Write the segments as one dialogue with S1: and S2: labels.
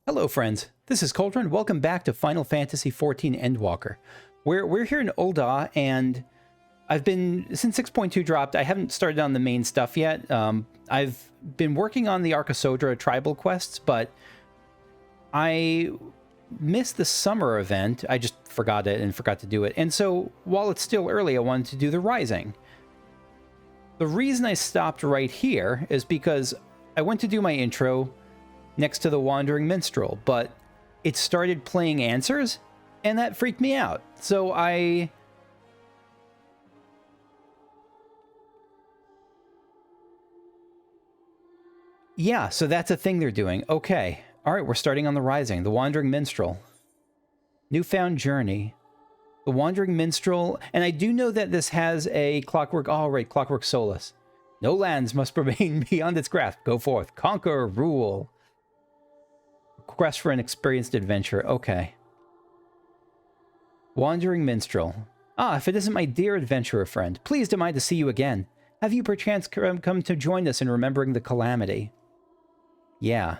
S1: Hello friends, this is Cauldron. Welcome back to Final Fantasy XIV Endwalker. We're here in Ul'dah, and I've been, since 6.2 dropped, I haven't started on the main stuff yet. I've been working on the Arkasodra tribal quests, but I missed the summer event. I just forgot it and forgot to do it. And so while it's still early, I wanted to do the Rising. The reason I stopped right here is because I went to do my intro next to the Wandering Minstrel, but it started playing answers, and that freaked me out. So yeah, so that's a thing they're doing. Okay. All right, we're starting on the Rising. The Wandering Minstrel. Newfound Journey. The Wandering Minstrel. And I do know that this has a Clockwork... Oh, right, Clockwork Solace. No lands must remain beyond its grasp. Go forth. Conquer. Rule. Quest for an experienced adventurer. Okay. Wandering Minstrel. Ah, if it isn't my dear adventurer friend. Pleased am I to see you again. Have you perchance come to join us in remembering the calamity? Yeah.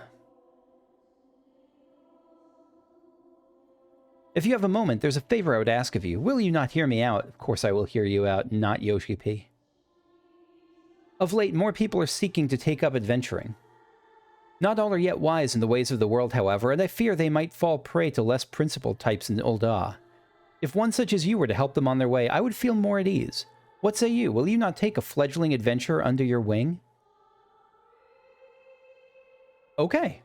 S1: If you have a moment, there's a favor I would ask of you. Will you not hear me out? Of course I will hear you out, not Yoshi-P. Of late, more people are seeking to take up adventuring. Not all are yet wise in the ways of the world, however, and I fear they might fall prey to less principled types in Ul'dah. If one such as you were to help them on their way, I would feel more at ease. What say you? Will you not take a fledgling adventurer under your wing? Okay.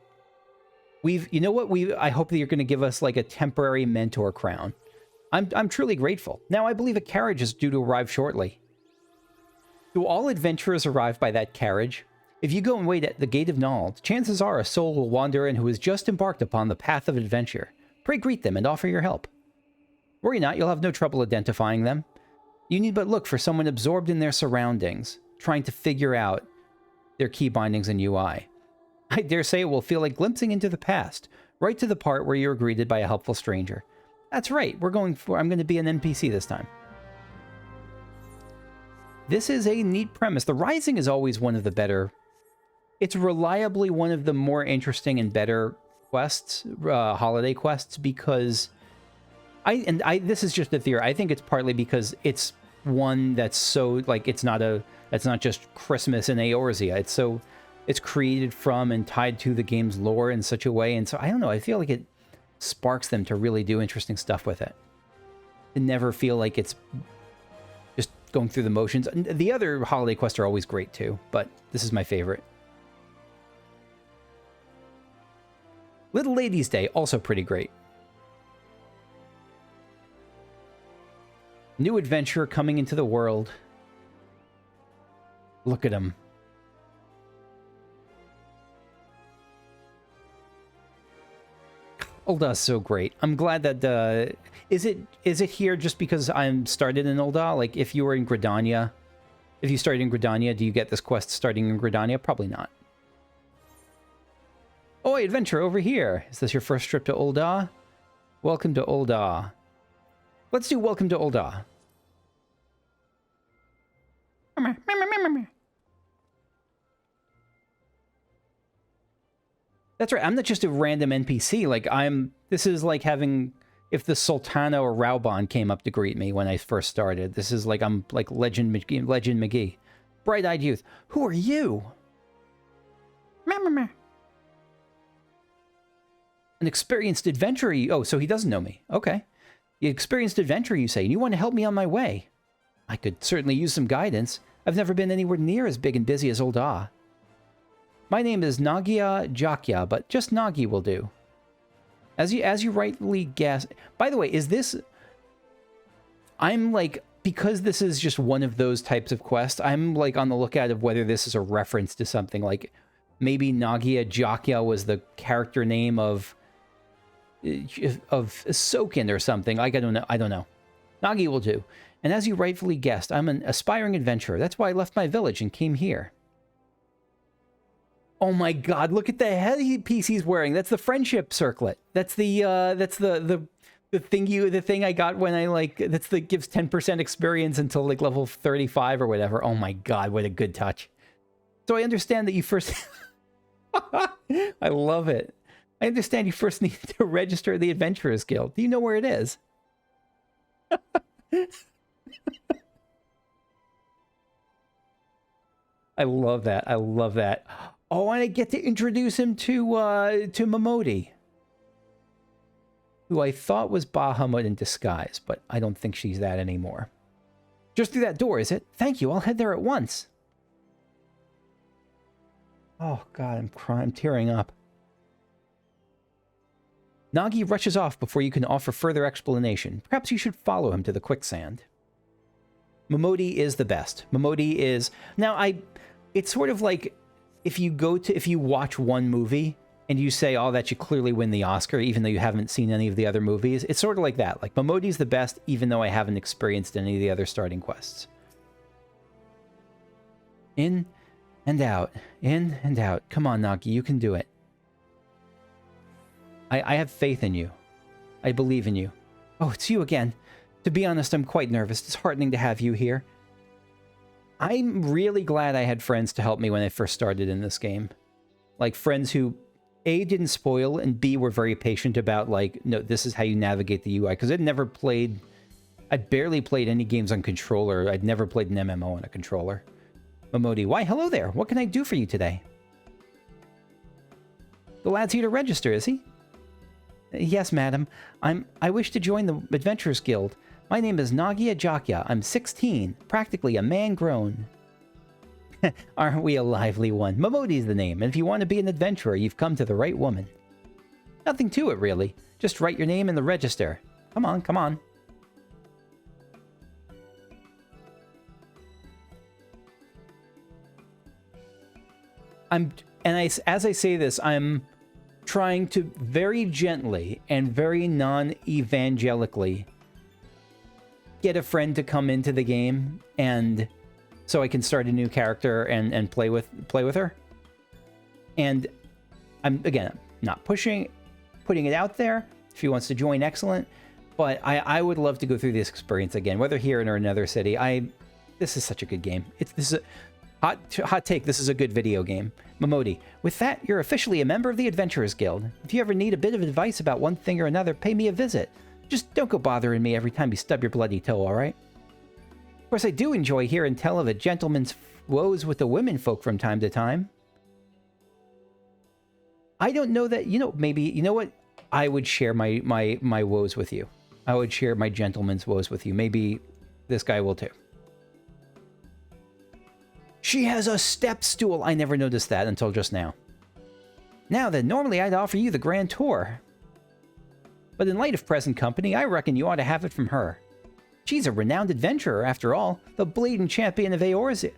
S1: You know what? I hope that you're going to give us like a temporary mentor crown. I'm truly grateful. Now I believe a carriage is due to arrive shortly. Do all adventurers arrive by that carriage? If you go and wait at the Gate of Nald, chances are a soul will wander in who has just embarked upon the path of adventure. Pray greet them and offer your help. Worry not, you'll have no trouble identifying them. You need but look for someone absorbed in their surroundings, trying to figure out their key bindings and UI. I dare say it will feel like glimpsing into the past, right to the part where you're greeted by a helpful stranger. That's right, I'm going to be an NPC this time. This is a neat premise. The Rising is always one of the better... It's reliably one of the more interesting and better quests, holiday quests, because this is just a theory. I think it's partly because it's one that's so, like, it's not just Christmas in Eorzea. It's created from and tied to the game's lore in such a way. And so, I don't know, I feel like it sparks them to really do interesting stuff with it. To never feel like it's just going through the motions. The other holiday quests are always great too, but this is my favorite. Little Ladies' Day, also pretty great. New adventurer coming into the world. Look at him. Ul'dah's so great. I'm glad that is it here just because I'm started in Ul'dah? Like if you were in Gridania, if you started in Gridania, do you get this quest starting in Gridania? Probably not. Oi, adventure over here. Is this your first trip to Ul'dah? Welcome to Ul'dah. Let's do Welcome to Ul'dah. That's right. I'm not just a random NPC. Like this is like having, if the Sultana or Raubon came up to greet me when I first started. This is like, I'm like Legend McGee. Bright-eyed youth. Who are you? An experienced adventurer. Oh, so he doesn't know me. Okay. The experienced adventurer, you say, and you want to help me on my way. I could certainly use some guidance. I've never been anywhere near as big and busy as Ul'dah. My name is Nagia Jakya, but just Nagi will do. As you rightly guess... By the way, is this... I'm like... Because this is just one of those types of quests, I'm like on the lookout of whether this is a reference to something. Like, maybe Nagia Jakya was the character name of Soken or something. Like, I don't know. Nagi will do. And as you rightfully guessed, I'm an aspiring adventurer. That's why I left my village and came here. Oh my god, look at the headpiece he's wearing. That's the friendship circlet. That's the thing I got when I like, gives 10% experience until like level 35 or whatever. Oh my god, what a good touch. So I understand that you first I love it. I understand you first need to register the Adventurers Guild. Do you know where it is? I love that. I love that. Oh, and I get to introduce him to Momodi, who I thought was Bahamut in disguise, but I don't think she's that anymore. Just through that door, is it? Thank you. I'll head there at once. Oh, God, I'm crying. I'm tearing up. Nagi rushes off before you can offer further explanation. Perhaps you should follow him to the quicksand. Momodi is the best. Momodi is... Now, it's sort of like if you watch one movie and you say, oh, that should clearly win the Oscar, even though you haven't seen any of the other movies. It's sort of like that. Like, Momodi's the best, even though I haven't experienced any of the other starting quests. In and out. In and out. Come on, Nagi, you can do it. I have faith in you. I believe in you. Oh, it's you again. To be honest, I'm quite nervous. It's heartening to have you here. I'm really glad I had friends to help me when I first started in this game. Like, friends who, A, didn't spoil, and B, were very patient about, like, no, this is how you navigate the UI. Because I'd barely played any games on controller. I'd never played an MMO on a controller. Momodi, why, hello there. What can I do for you today? The lad's here to register, is he? Yes, madam. I wish to join the Adventurers Guild. My name is Nagia Jakya. I'm 16, practically a man grown. Aren't we a lively one? Momodi's the name, and if you want to be an adventurer, you've come to the right woman. Nothing to it, really. Just write your name in the register. Come on, come on. As I say this, I'm trying to very gently and very non-evangelically get a friend to come into the game, and so I can start a new character and play with her. And I'm, again, not putting it out there. If he wants to join, excellent. But I would love to go through this experience again, whether here or another city. This is such a good game. This is a hot take. This is a good video game. Momodi, with that, you're officially a member of the Adventurers Guild. If you ever need a bit of advice about one thing or another, pay me a visit. Just don't go bothering me every time you stub your bloody toe, all right? Of course, I do enjoy hearing tell of a gentleman's woes with the women folk from time to time. I don't know that, maybe, you know what? I would share my woes with you. I would share my gentleman's woes with you. Maybe this guy will too. She has a step stool. I never noticed that until just now. Now then, normally I'd offer you the grand tour. But in light of present company, I reckon you ought to have it from her. She's a renowned adventurer, after all, the bleeding champion of Eorzea.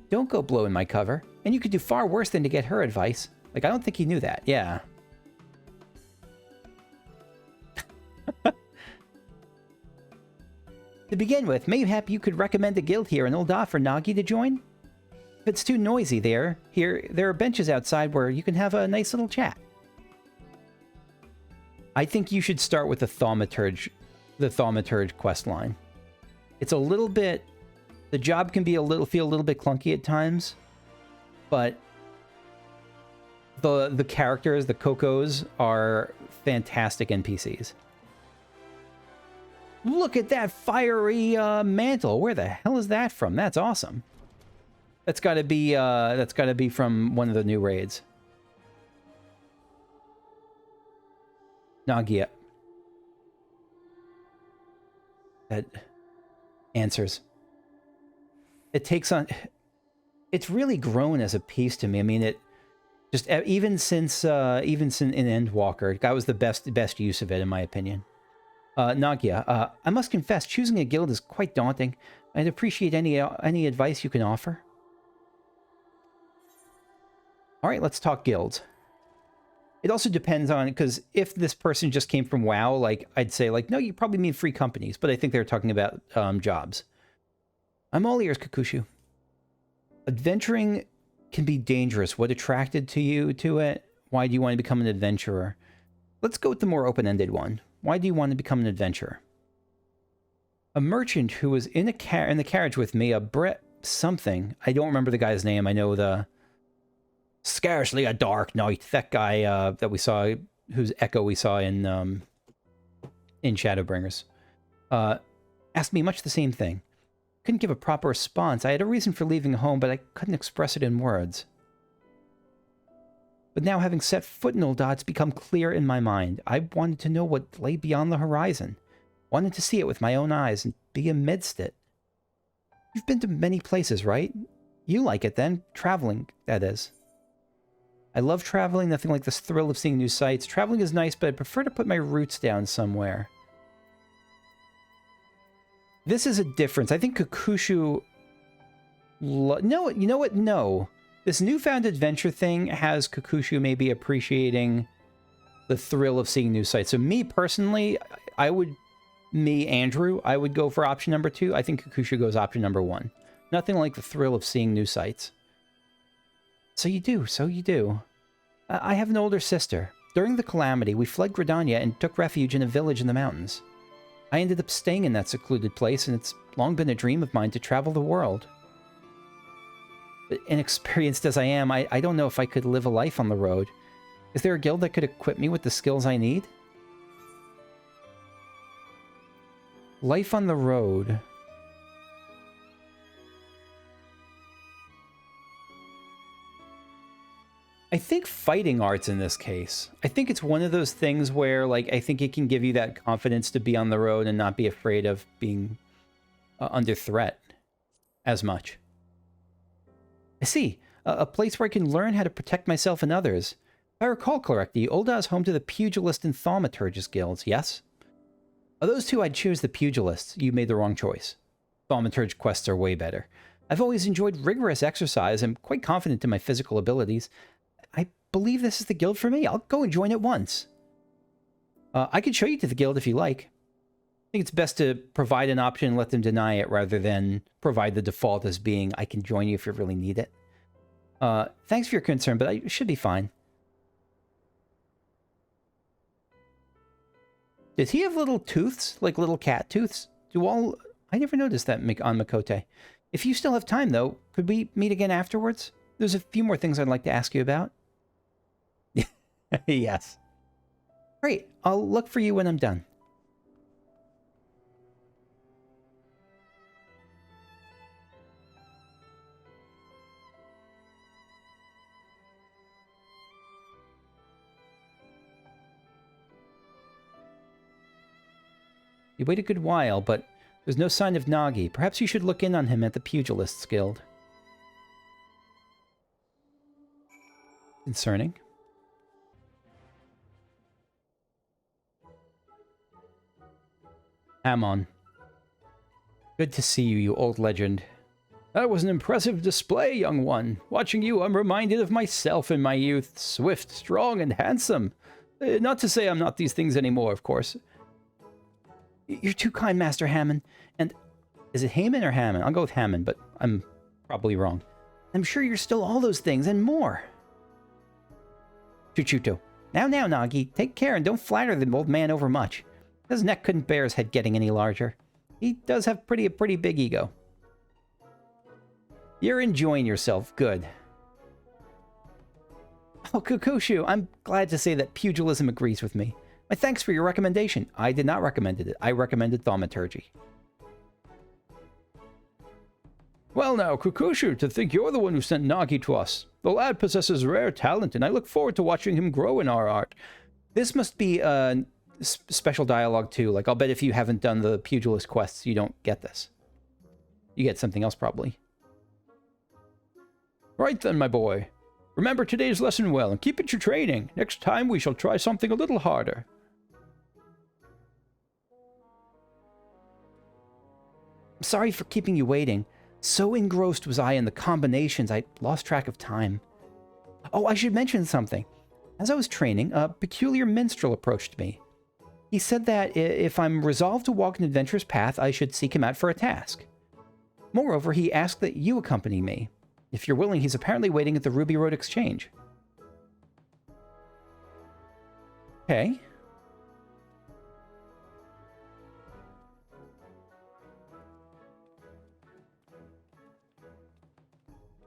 S1: Don't go blowing my cover, and you could do far worse than to get her advice. Like, I don't think he knew that. Yeah. To begin with, mayhap you could recommend a guild here in Ul'dah for Nagi to join? If it's too noisy there are benches outside where you can have a nice little chat. I think you should start with the Thaumaturge quest line. It's a little bit... The job can be feel a little bit clunky at times, but the characters, the Kokos, are fantastic NPCs. Look at that fiery mantle. Where the hell is that from? That's awesome. That's got to be from one of the new raids. Nagia. That answers. It takes on... It's really grown as a piece to me. I mean, it just even since in Endwalker, that was the best use of it, in my opinion. Nagia, I must confess, choosing a guild is quite daunting. I'd appreciate any advice you can offer. All right, let's talk guilds. It also depends on, because if this person just came from WoW, like, I'd say, like, no, you probably mean free companies, but I think they're talking about jobs. I'm all ears, Kakushu. Adventuring can be dangerous. What attracted you to it? Why do you want to become an adventurer? Let's go with the more open-ended one. Why do you want to become an adventurer? A merchant who was in the carriage with me, a Brett something. I don't remember the guy's name. I know the... Scarcely a dark night. That guy that we saw whose echo we saw in Shadowbringers, asked me much the same thing. Couldn't give a proper response. I had a reason for leaving home, but I couldn't express it in words. But now, having set foot in Ul'dah, it's become clear in my mind. I wanted to know what lay beyond the horizon. Wanted to see it with my own eyes and be amidst it. You've been to many places, right? You like it, then? Traveling, that is. I love traveling, nothing like this thrill of seeing new sights. Traveling is nice, but I prefer to put my roots down somewhere. This is a difference. I think Kakushu... No, you know what? No. This newfound adventure thing has Kakushu maybe appreciating the thrill of seeing new sights. So me, personally, Andrew, I would go for option number 2. I think Kakushu goes option number 1. Nothing like the thrill of seeing new sights. So you do. I have an older sister. During the Calamity, we fled Gridania and took refuge in a village in the mountains. I ended up staying in that secluded place, and it's long been a dream of mine to travel the world. But inexperienced as I am, I don't know if I could live a life on the road. Is there a guild that could equip me with the skills I need? Life on the road. I think fighting arts in this case. I think it's one of those things where, like, I think it can give you that confidence to be on the road and not be afraid of being under threat as much. I see. A place where I can learn how to protect myself and others. If I recall correctly, Ul'dah is home to the Pugilist and Thaumaturgist guilds, yes? Of those two, I'd choose the Pugilists. You made the wrong choice. Thaumaturge quests are way better. I've always enjoyed rigorous exercise. I'm quite confident in my physical abilities. I believe this is the guild for me. I'll go and join it once. I can show you to the guild if you like. I think it's best to provide an option and let them deny it rather than provide the default as being, I can join you if you really need it. Thanks for your concern, but I should be fine. Does he have little tooths? Like little cat tooths? I never noticed that on Makote. If you still have time, though, could we meet again afterwards? There's a few more things I'd like to ask you about. Yes. Great. I'll look for you when I'm done. You wait a good while, but there's no sign of Nagi. Perhaps you should look in on him at the Pugilists Guild. Concerning. Hamon. Good to see you, you old legend. That was an impressive display, young one. Watching you, I'm reminded of myself in my youth. Swift, strong, and handsome. Not to say I'm not these things anymore, of course. You're too kind, Master Hammond. And is it Hammond or Hammond? I'll go with Hammond, but I'm probably wrong. I'm sure you're still all those things and more. Chuchuto. Now, Nagi. Take care and don't flatter the old man overmuch. His neck couldn't bear his head getting any larger. He does have a pretty big ego. You're enjoying yourself. Good. Oh, Kukushu, I'm glad to say that pugilism agrees with me. My thanks for your recommendation. I did not recommend it. I recommended thaumaturgy. Well now, Kukushu, to think you're the one who sent Nagi to us. The lad possesses rare talent, and I look forward to watching him grow in our art. This must be a special dialogue too. Like, I'll bet if you haven't done the pugilist quests, you don't get this. You get something else, probably. Right then, my boy. Remember today's lesson well, and keep at your training. Next time we shall try something a little harder. I'm sorry for keeping you waiting. So engrossed was I in the combinations, I lost track of time. Oh, I should mention something. As I was training, a peculiar minstrel approached me. He said that if I'm resolved to walk an adventurous path, I should seek him out for a task. Moreover, he asked that you accompany me. If you're willing, he's apparently waiting at the Ruby Road Exchange. Okay.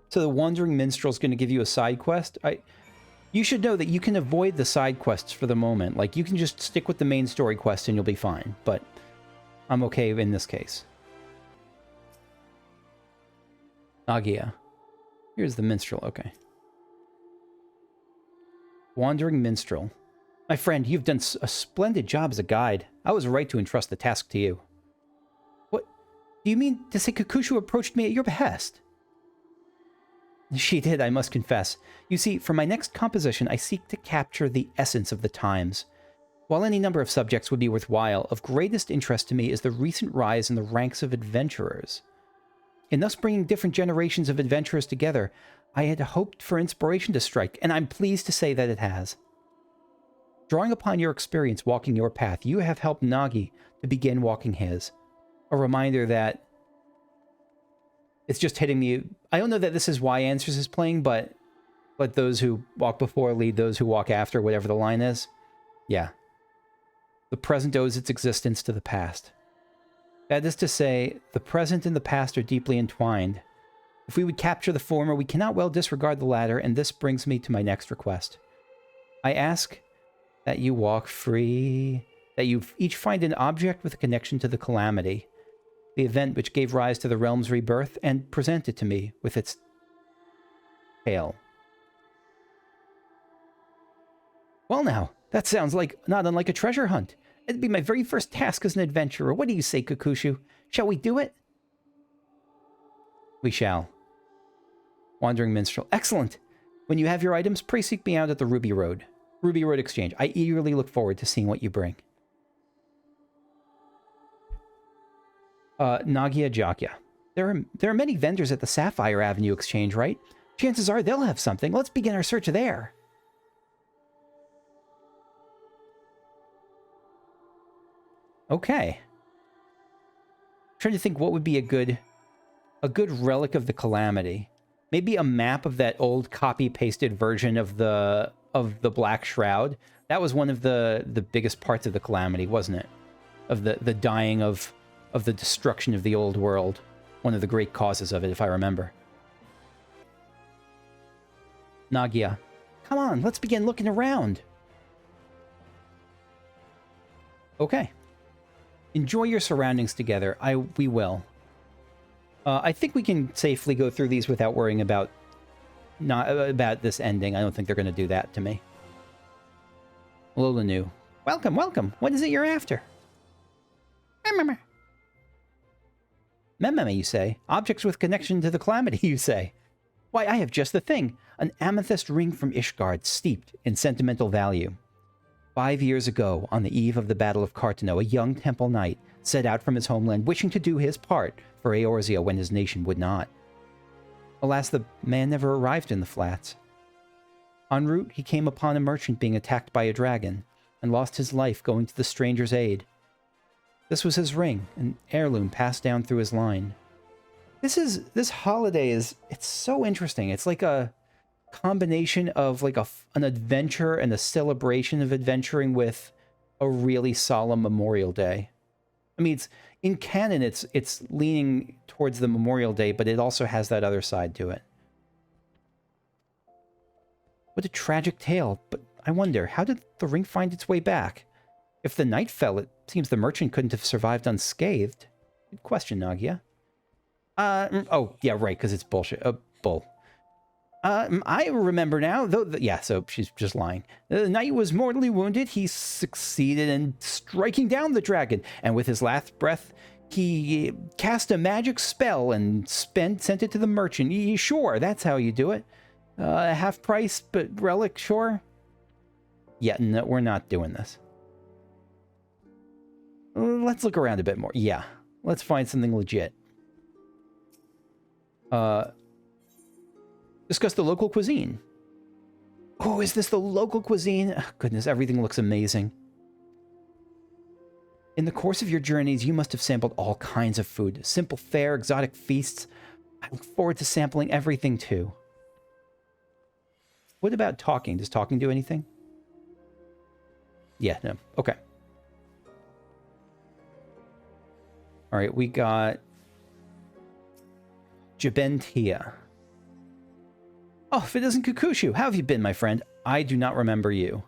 S1: So the Wandering Minstrel's going to give you a side quest? You should know that you can avoid the side quests for the moment. Like, you can just stick with the main story quest and you'll be fine. But I'm okay in this case. Nagia. Here's the Minstrel. Okay. Wandering Minstrel. My friend, you've done a splendid job as a guide. I was right to entrust the task to you. What? Do you mean to say Kakushu approached me at your behest? She did, I must confess. You see, for my next composition, I seek to capture the essence of the times. While any number of subjects would be worthwhile, of greatest interest to me is the recent rise in the ranks of adventurers. In thus bringing different generations of adventurers together, I had hoped for inspiration to strike, and I'm pleased to say that it has. Drawing upon your experience walking your path, you have helped Nagi to begin walking his. A reminder that it's just hitting me. I don't know that this is why Answers is playing, but those who walk before lead those who walk after, whatever the line is. Yeah. The present owes its existence to the past. That is to say, the present and the past are deeply entwined. If we would capture the former, we cannot well disregard the latter, and this brings me to my next request. I ask that you walk free, that you each find an object with a connection to the calamity, the event which gave rise to the realm's rebirth, and present it to me with its tale. Well now, that sounds like not unlike a treasure hunt. It'd be my very first task as an adventurer. What do you say, Kakushu? Shall we do it? We shall. Wandering Minstrel. Excellent! When you have your items, pray seek me out at the Ruby Road Exchange. I eagerly look forward to seeing what you bring. Nagia Jakya. There are many vendors at the Sapphire Avenue Exchange, right? Chances are they'll have something. Let's begin our search there. Okay. I'm trying to think what would be a good relic of the calamity. Maybe a map of that old copy-pasted version of the Black Shroud. That was one of the biggest parts of the calamity, wasn't it? Of the dying of the destruction of the old world. One of the great causes of it, if I remember. Nagia. Come on, let's begin looking around. Okay. Enjoy your surroundings together. We will. I think we can safely go through these without worrying about this ending. I don't think they're going to do that to me. Lola New. Welcome, welcome. What is it you're after? Mememe, you say? Objects with connection to the calamity, you say? Why, I have just the thing. An amethyst ring from Ishgard, steeped in sentimental value. 5 years ago, on the eve of the Battle of Cartano, a young temple knight set out from his homeland, wishing to do his part for Eorzea when his nation would not. Alas, the man never arrived in the flats. En route, he came upon a merchant being attacked by a dragon, and lost his life going to the stranger's aid. This was his ring, an heirloom passed down through his line. This holiday it's so interesting. It's like a combination of like an adventure and a celebration of adventuring with a really solemn Memorial Day. I mean, in canon, it's leaning towards the Memorial Day, but it also has that other side to it. What a tragic tale, but I wonder, how did the ring find its way back? If the knight fell, it seems the merchant couldn't have survived unscathed. Good question, Nagia. Oh, yeah, right, because it's bullshit. Bull. I remember now, though, yeah, so she's just lying. The knight was mortally wounded. He succeeded in striking down the dragon, and with his last breath, he cast a magic spell and sent it to the merchant. Sure, that's how you do it. Half price, but relic, sure? Yeah, no, we're not doing this. Let's look around a bit more. Yeah, let's find something legit. Discuss the local cuisine. Oh, is this the local cuisine? Oh, goodness, everything looks amazing. In the course of your journeys, you must have sampled all kinds of food. Simple fare, exotic feasts. I look forward to sampling everything, too. What about talking? Does talking do anything? Yeah, no. Okay. All right, we got Jabentia. Oh, if it isn't Kukushu, how have you been, my friend? I do not remember you.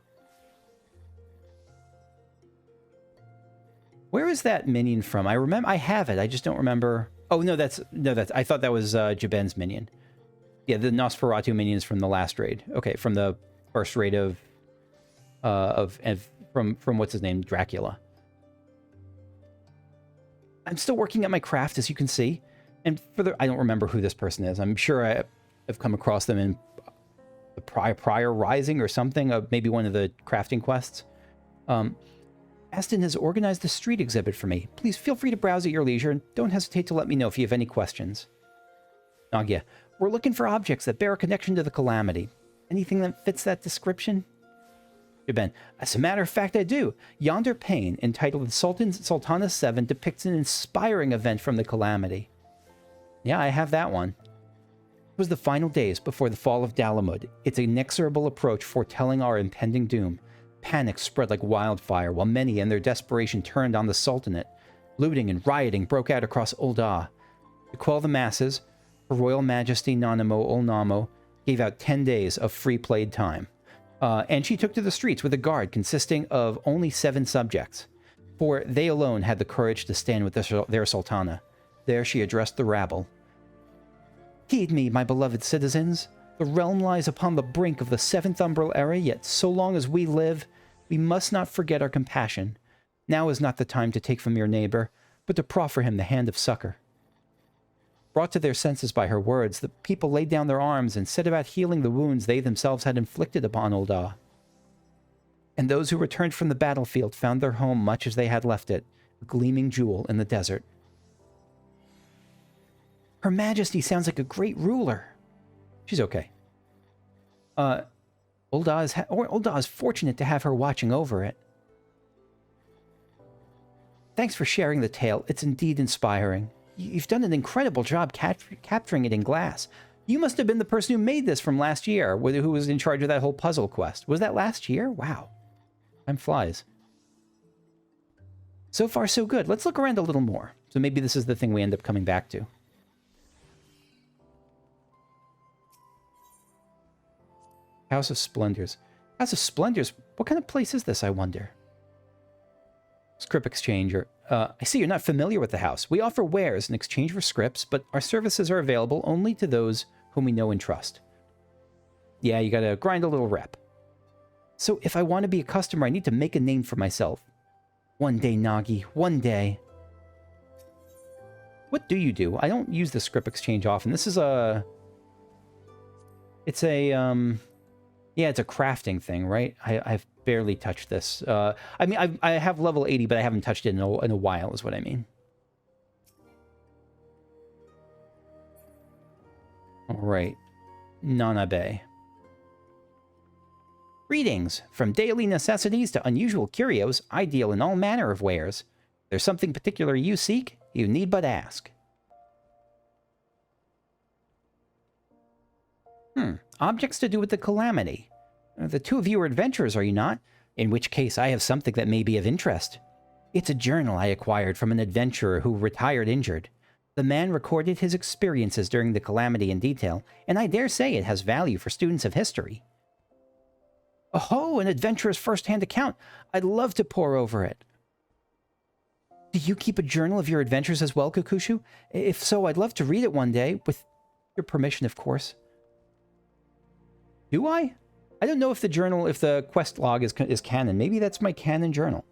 S1: Where is that minion from? I remember I have it. I just don't remember. Oh no, that's I thought that was Jaben's minion. Yeah, the Nosferatu minions from the last raid. Okay, from the first raid from what's his name, Dracula. I'm still working at my craft, as you can see, and I don't remember who this person is. I'm sure I've come across them in the prior Rising or something, maybe one of the crafting quests. Aston has organized the street exhibit for me. Please feel free to browse at your leisure, and don't hesitate to let me know if you have any questions. Nagia, we're looking for objects that bear a connection to the Calamity. Anything that fits that description? Ben, as a matter of fact, I do. Yonder pane, entitled Sultana 7, depicts an inspiring event from the Calamity. Yeah, I have that one. It was the final days before the fall of Dalamud, its inexorable approach foretelling our impending doom. Panic spread like wildfire, while many in their desperation turned on the Sultanate. Looting and rioting broke out across Ul'dah. To quell the masses, Her Royal Majesty Nanamo Ulnamo gave out 10 days of free played time. And she took to the streets with a guard consisting of only 7 subjects, for they alone had the courage to stand with their Sultana. There she addressed the rabble. Heed me, my beloved citizens. The realm lies upon the brink of the 7th Umbral era, yet so long as we live, we must not forget our compassion. Now is not the time to take from your neighbor, but to proffer him the hand of succor. Brought to their senses by her words, the people laid down their arms and set about healing the wounds they themselves had inflicted upon Ul'dah. And those who returned from the battlefield found their home much as they had left it, a gleaming jewel in the desert. Her Majesty sounds like a great ruler. She's okay. Ul'dah is fortunate to have her watching over it. Thanks for sharing the tale. It's indeed inspiring. You've done an incredible job capturing it in glass. You must have been the person who made this from last year, who was in charge of that whole puzzle quest. Was that last year? Wow. Time flies. So far, so good. Let's look around a little more. So maybe this is the thing we end up coming back to. House of Splendors. House of Splendors? What kind of place is this, I wonder? Script Exchanger. I see you're not familiar with the house. We offer wares in exchange for scripts, but our services are available only to those whom we know and trust. Yeah, you gotta grind a little rep. So if I want to be a customer, I need to make a name for myself. One day, Nagi. One day. What do you do? I don't use the Script Exchange often. This is a... It's a, yeah, it's a crafting thing, right? I've barely touched this. I mean, I have level 80, but I haven't touched it in a while, is what I mean. All right. Nanabe. Greetings. From daily necessities to unusual curios, I deal in all manner of wares. If there's something particular you seek, you need but ask. Objects to do with the Calamity. The two of you are adventurers, are you not? In which case, I have something that may be of interest. It's a journal I acquired from an adventurer who retired injured. The man recorded his experiences during the Calamity in detail, and I dare say it has value for students of history. Oh, an adventurer's first-hand account. I'd love to pore over it. Do you keep a journal of your adventures as well, Kukushu? If so, I'd love to read it one day, with your permission, of course. Do I? I don't know if the quest log is canon. Maybe that's my canon journal.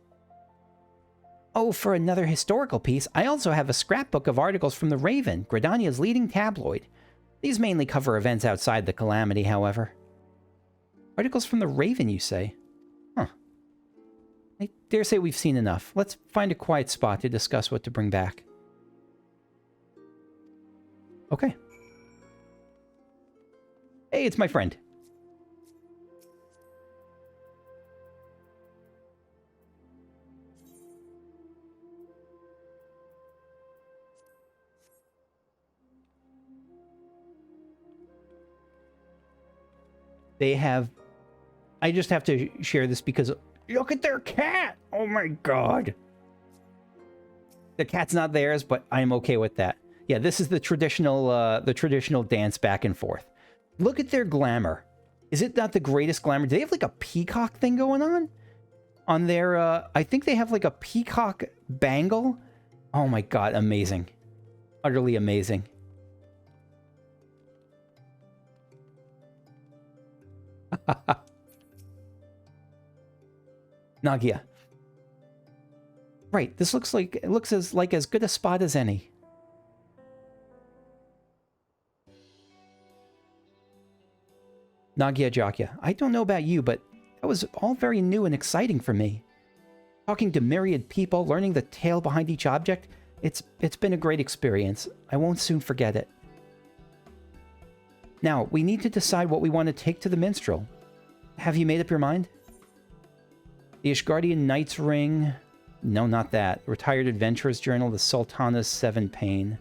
S1: Oh, for another historical piece, I also have a scrapbook of articles from the Raven, Gridania's leading tabloid. These mainly cover events outside the Calamity, however. Articles from the Raven, you say? Huh. I dare say we've seen enough. Let's find a quiet spot to discuss what to bring back. Okay. Hey, it's my friend. They have... I just have to share this because... Look at their cat! Oh my god! The cat's not theirs, but I'm okay with that. Yeah, this is the traditional dance back and forth. Look at their glamour. Is it not the greatest glamour? Do they have like a peacock thing going on? On their, I think they have like a peacock bangle. Oh my god, amazing. Utterly amazing. Nagia. Right, this looks like it looks as good a spot as any. Nagia Jakya, I don't know about you, but that was all very new and exciting for me. Talking to myriad people, learning the tale behind each object, it's been a great experience. I won't soon forget it. Now, we need to decide what we want to take to the Minstrel. Have you made up your mind? The Ishgardian Knight's Ring. No, not that. Retired Adventurer's Journal, the Sultana's Seven Pain.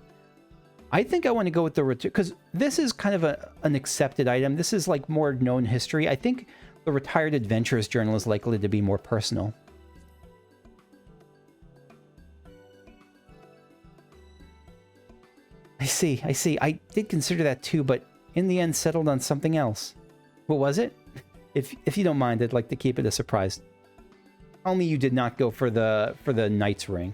S1: I think I want to go with the... Because this is kind of an accepted item. This is like more known history. I think the Retired Adventurer's Journal is likely to be more personal. I see, I see. I did consider that too, but in the end settled on something else. What was it? If you don't mind, I'd like to keep it a surprise. Tell me you did not go for the Knight's Ring.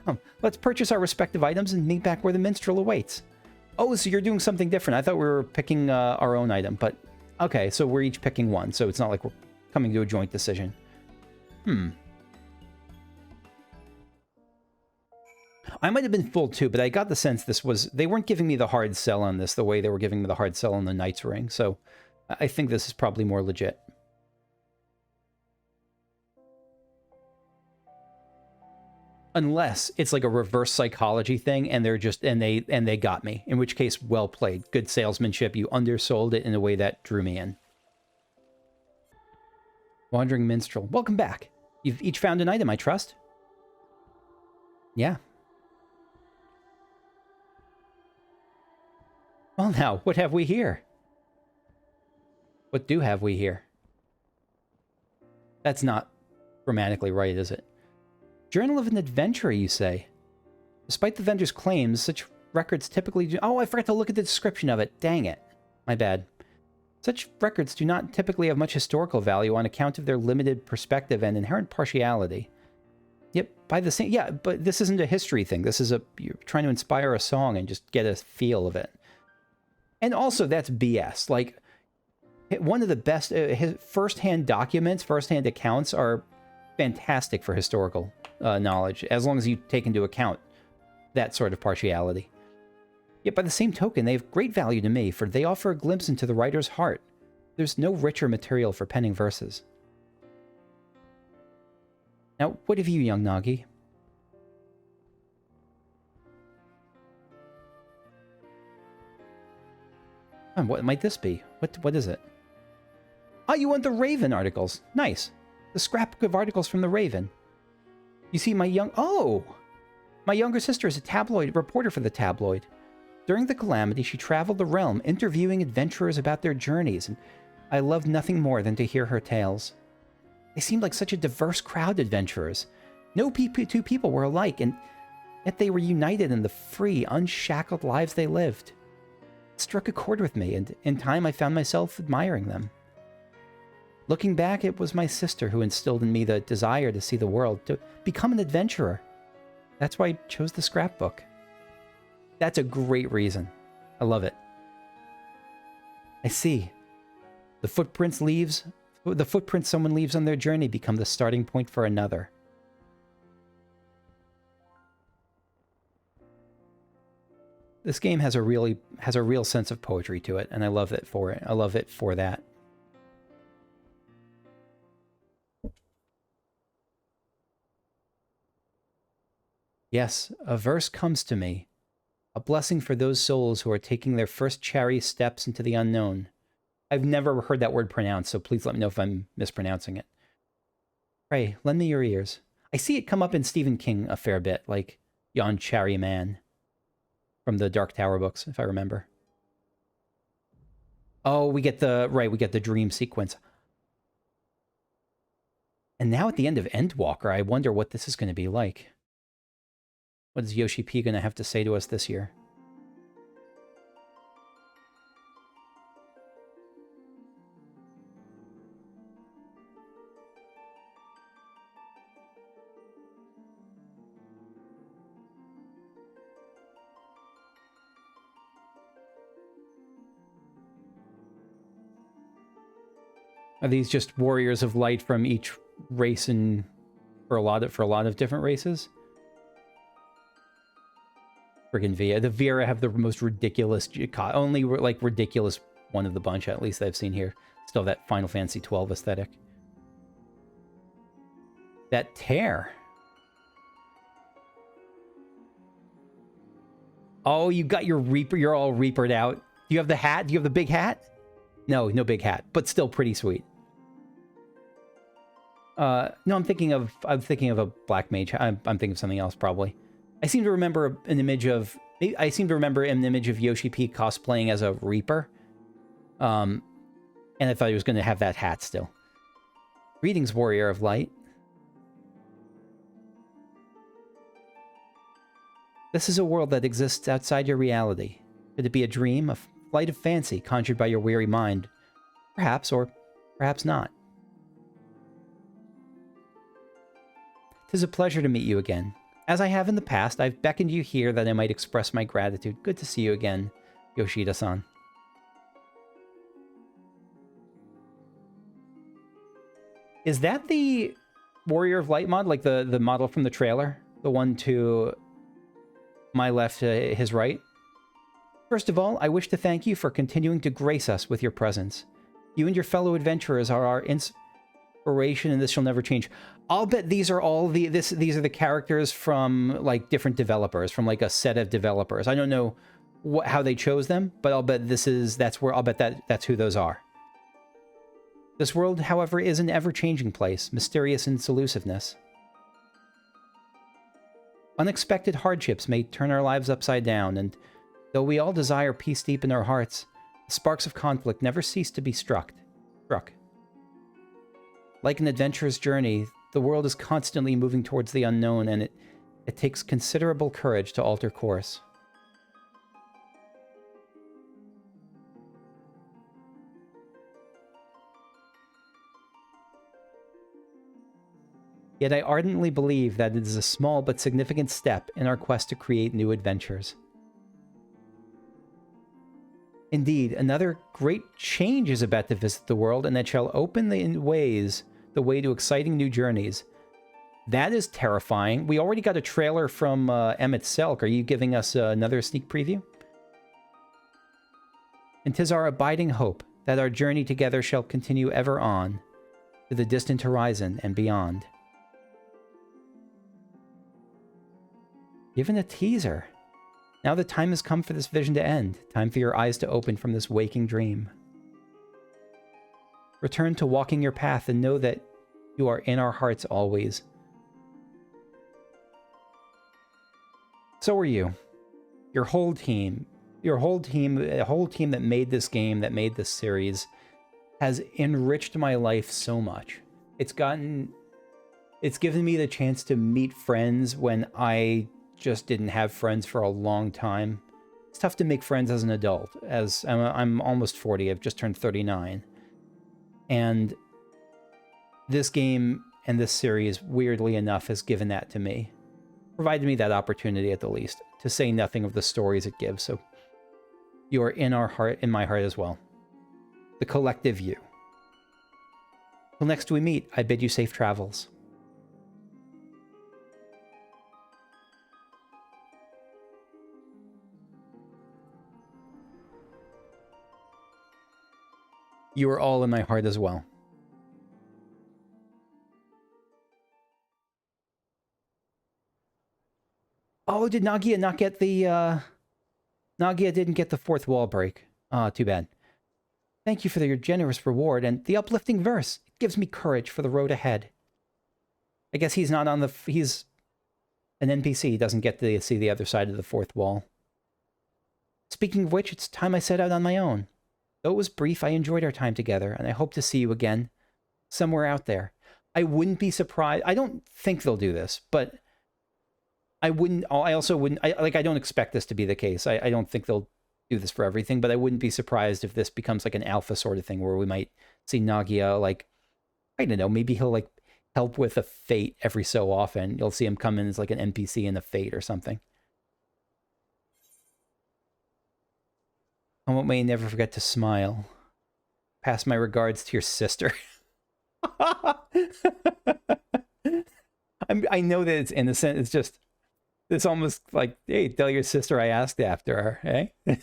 S1: Come, let's purchase our respective items and meet back where the Minstrel awaits. Oh, so you're doing something different. I thought we were picking our own item, but okay, so we're each picking one, so it's not like we're coming to a joint decision. I might have been fooled too, but I got the sense they weren't giving me the hard sell on this the way they were giving me the hard sell on the Knight's Ring, so I think this is probably more legit. Unless it's like a reverse psychology thing and they're just and they got me, in which case, well played. Good salesmanship. You undersold it in a way that drew me in. Wandering Minstrel. Welcome back. You've each found an item, I trust? Yeah. Well now, what have we here? What do have we here? That's not grammatically right, is it? Journal of an Adventurer, you say? Despite the vendor's claims, such records typically do... Oh, I forgot to look at the description of it. Dang it. My bad. Such records do not typically have much historical value on account of their limited perspective and inherent partiality. Yep, by the same... Yeah, but this isn't a history thing. This is you're trying to inspire a song and just get a feel of it. And also, that's BS. Like, one of the best... first-hand documents, first-hand accounts are fantastic for historical knowledge, as long as you take into account that sort of partiality. Yet by the same token, they have great value to me, for they offer a glimpse into the writer's heart. There's no richer material for penning verses. Now, what have you, young Nagi? What might this be? What is it? Oh, you want the Raven articles. Nice. The scrapbook of articles from the Raven. You see, my younger sister is a tabloid reporter for the tabloid. During the calamity, she traveled the realm, interviewing adventurers about their journeys, and I loved nothing more than to hear her tales. They seemed like such a diverse crowd, adventurers. No two people were alike, and yet they were united in the free, unshackled lives they lived. It struck a chord with me, and in time I found myself admiring them. Looking back, it was my sister who instilled in me the desire to see the world, to become an adventurer. That's why I chose the scrapbook. That's a great reason. I love it. I see. The footprints someone leaves on their journey become the starting point for another. This game has a real sense of poetry to it, and I love it for it. I love it for that. Yes, a verse comes to me, a blessing for those souls who are taking their first chariot steps into the unknown. I've never heard that word pronounced, so please let me know if I'm mispronouncing it. Pray, lend me your ears. I see it come up in Stephen King a fair bit, like Yon Chary Man from the Dark Tower books, if I remember. Oh, we get the dream sequence. And now at the end of Endwalker, I wonder what this is going to be like. What is What is Yoshi-P going to have to say to us this year? Are these just warriors of light from each race and for a lot of different races? Friggin' Via. The Vera have the most ridiculous, only like ridiculous one of the bunch, at least I've seen here. Still that Final Fantasy XII aesthetic. That tear. Oh, you got your Reaper. You're all Reapered out. Do you have the hat? Do you have the big hat? No, no big hat, but still pretty sweet. No, I'm thinking of a black mage. I'm thinking of something else probably. I seem to remember an image of Yoshi-P cosplaying as a Reaper. And I thought he was going to have that hat still. Greetings, Warrior of Light. This is a world that exists outside your reality. Could it be a dream, a flight of fancy conjured by your weary mind? Perhaps, or perhaps not. 'Tis a pleasure to meet you again. As I have in the past, I've beckoned you here that I might express my gratitude. Good to see you again, Yoshida-san. Is that the Warrior of Light mod, like the model from the trailer? The one to my left, his right? First of all, I wish to thank you for continuing to grace us with your presence. You and your fellow adventurers are our inspiration, and this shall never change. I'll bet these are all these are the characters from like different developers, from like a set of developers. I don't know how they chose them, but I'll bet that's who those are. This world, however, is an ever-changing place, mysterious in its elusiveness. Unexpected hardships may turn our lives upside down, and though we all desire peace deep in our hearts, the sparks of conflict never cease to be struck. Like an adventurer's journey, the world is constantly moving towards the unknown, and it takes considerable courage to alter course. Yet I ardently believe that it is a small but significant step in our quest to create new adventures. Indeed, another great change is about to visit the world, and that shall open the way to exciting new journeys. That is terrifying. We already got a trailer from Emmett Selk. Are you giving us another sneak preview? And 'tis our abiding hope that our journey together shall continue ever on, to the distant horizon and beyond. Given a teaser. Now the time has come for this vision to end. Time for your eyes to open from this waking dream. Return to walking your path and know that you are in our hearts always. So are you. Your whole team that made this game, that made this series, has enriched my life so much. It's given me the chance to meet friends when I just didn't have friends for a long time. It's tough to make friends as an adult, as I'm almost 40, I've just turned 39. And this game and this series, weirdly enough, has given that to me. Provided me that opportunity at the least, to say nothing of the stories it gives, so you are in our heart, in my heart as well. The collective you. Till next we meet, I bid you safe travels. You are all in my heart as well. Oh, did Nagia not get the, Nagia didn't get the fourth wall break. Ah, too bad. Thank you for your generous reward and the uplifting verse. It gives me courage for the road ahead. I guess he's not on the, he's an NPC. He doesn't get to see the other side of the fourth wall. Speaking of which, it's time I set out on my own. Though it was brief, I enjoyed our time together, and I hope to see you again, somewhere out there. I wouldn't be surprised. I don't think they'll do this, but I also wouldn't, I don't expect this to be the case. I don't think they'll do this for everything, but I wouldn't be surprised if this becomes like an alpha sort of thing where we might see Nagia, like, I don't know, maybe he'll like help with a fate every so often. You'll see him come in as like an NPC in a fate or something. I may never forget to smile. Pass my regards to your sister. I know that it's innocent. It's just, it's almost like, hey, tell your sister I asked after her, eh?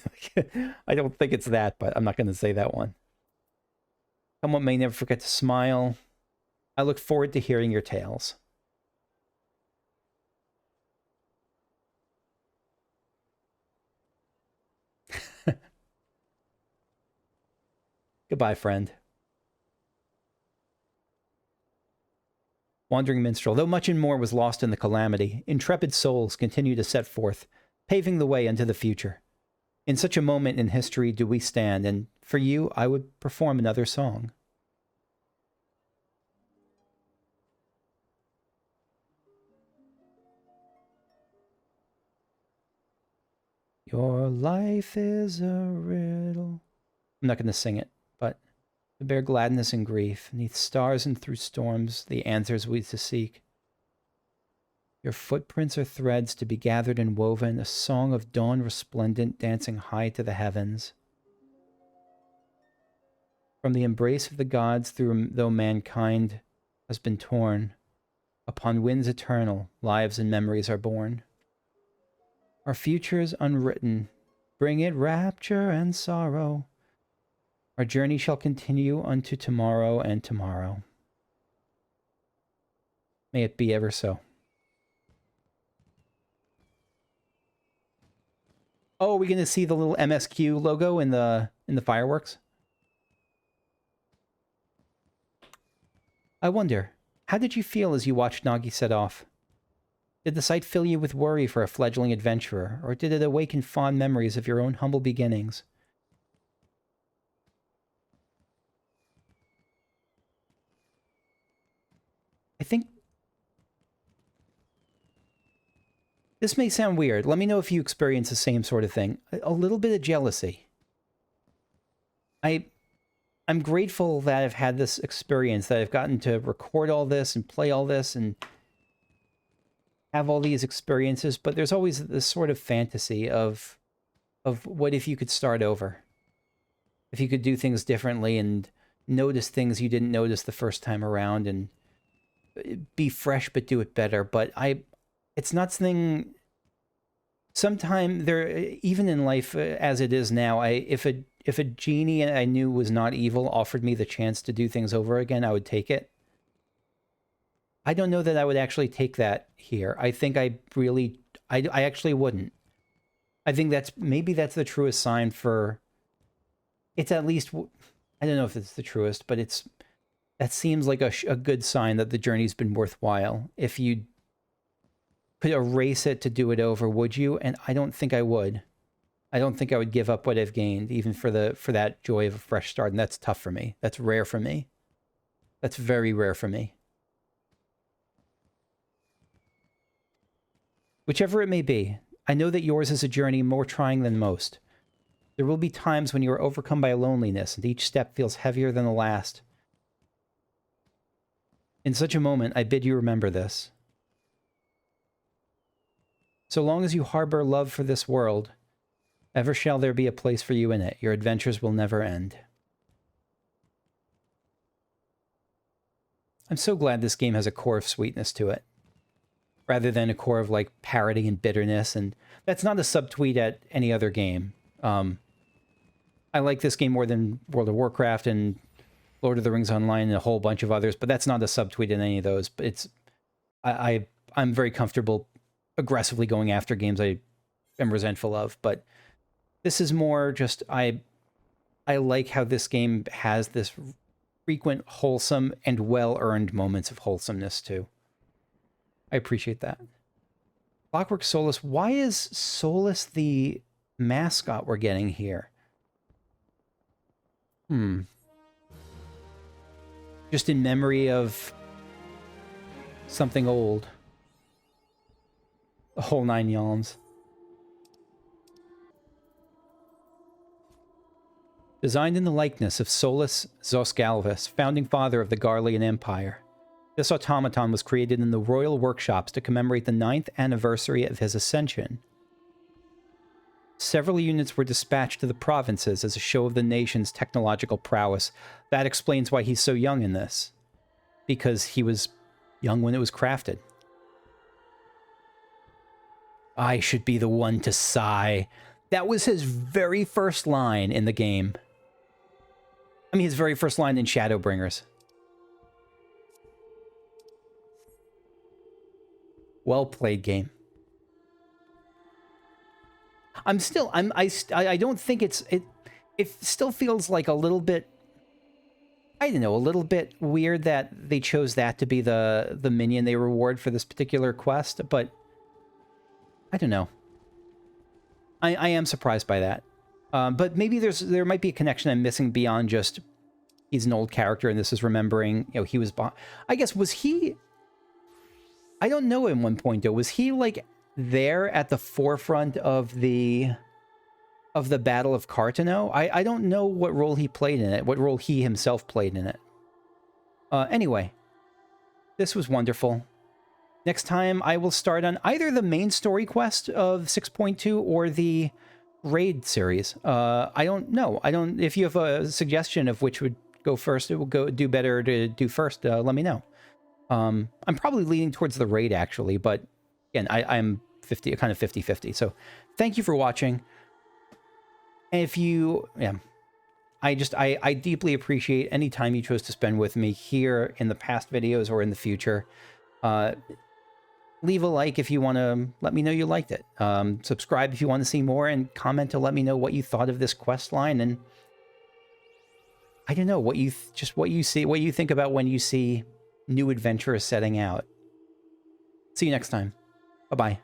S1: I don't think it's that, but I'm not going to say that one. Someone may never forget to smile. I look forward to hearing your tales. Goodbye, friend. Wandering Minstrel. Though much and more was lost in the calamity, intrepid souls continue to set forth, paving the way into the future. In such a moment in history do we stand, and for you I would perform another song. Your life is a riddle. I'm not going to sing it, but to bear gladness and grief, neath stars and through storms, the answers we to seek. Your footprints are threads to be gathered and woven, a song of dawn resplendent dancing high to the heavens. From the embrace of the gods, though mankind has been torn, upon winds eternal, lives and memories are born. Our future's unwritten, bring it rapture and sorrow. Our journey shall continue unto tomorrow and tomorrow. May it be ever so. Oh, are we going to see the little MSQ logo in the fireworks? I wonder, how did you feel as you watched Nagi set off? Did the sight fill you with worry for a fledgling adventurer, or did it awaken fond memories of your own humble beginnings? I think this may sound weird. Let me know if you experience the same sort of thing. A little bit of jealousy. I'm grateful that I've had this experience, that I've gotten to record all this and play all this and have all these experiences, but there's always this sort of fantasy of what if you could start over? If you could do things differently and notice things you didn't notice the first time around and be fresh but do it better. But it's not something, sometime there, even in life as it is now, if a genie I knew was not evil offered me the chance to do things over again, I would take it. I don't know that I would actually take that here. I think I actually wouldn't. I think maybe that's the truest sign for, it's at least, I don't know if it's the truest, but that seems like a good sign that the journey's been worthwhile. If you could erase it to do it over, would you? And I don't think I would. I don't think I would give up what I've gained, even for that joy of a fresh start. And that's tough for me. That's rare for me. That's very rare for me. Whichever it may be, I know that yours is a journey more trying than most. There will be times when you are overcome by loneliness, and each step feels heavier than the last. In such a moment, I bid you remember this. So long as you harbor love for this world, ever shall there be a place for you in it. Your adventures will never end. I'm so glad this game has a core of sweetness to it, rather than a core of, like, parody and bitterness, and that's not a subtweet at any other game. I like this game more than World of Warcraft and Lord of the Rings Online and a whole bunch of others, but that's not a subtweet in any of those. But I'm very comfortable aggressively going after games I am resentful of, but this is more just, I like how this game has this frequent, wholesome, and well-earned moments of wholesomeness, too. I appreciate that. Clockwork Solus. Why is Solus the mascot we're getting here? Just in memory of something old. The whole 9 yards. Designed in the likeness of Solus Zosgalvus, founding father of the Garlean Empire. This automaton was created in the royal workshops to commemorate the 9th anniversary of his ascension. Several units were dispatched to the provinces as a show of the nation's technological prowess. That explains why he's so young in this. because he was young when it was crafted. I should be the one to sigh. That was his very first line in the game. I mean, his very first line in Shadowbringers. Well played, game. I don't think it still feels like a little bit, I don't know, a little bit weird that they chose that to be the minion they reward for this particular quest, but I don't know. I am surprised by that. But maybe there might be a connection I'm missing beyond just he's an old character and this is remembering, you know, he was, I guess, was he, I don't know at one point though, was he like there at the forefront of the Battle of Cartano? I don't know what role he played in it, what role he himself played in it. Anyway, this was wonderful. Next time I will start on either the main story quest of 6.2 or the raid series. I don't know. If you have a suggestion of which would go first, it will do better to do first, let me know. I'm probably leaning towards the raid actually, but again, I'm kind of 50-50. So thank you for watching. And if you, yeah, I deeply appreciate any time you chose to spend with me here in the past videos or in the future. Leave a like if you want to let me know you liked it. Subscribe if you want to see more, and comment to let me know what you thought of this quest line. And I don't know, what you see, what you think about when you see new adventurers setting out. See you next time. Bye-bye.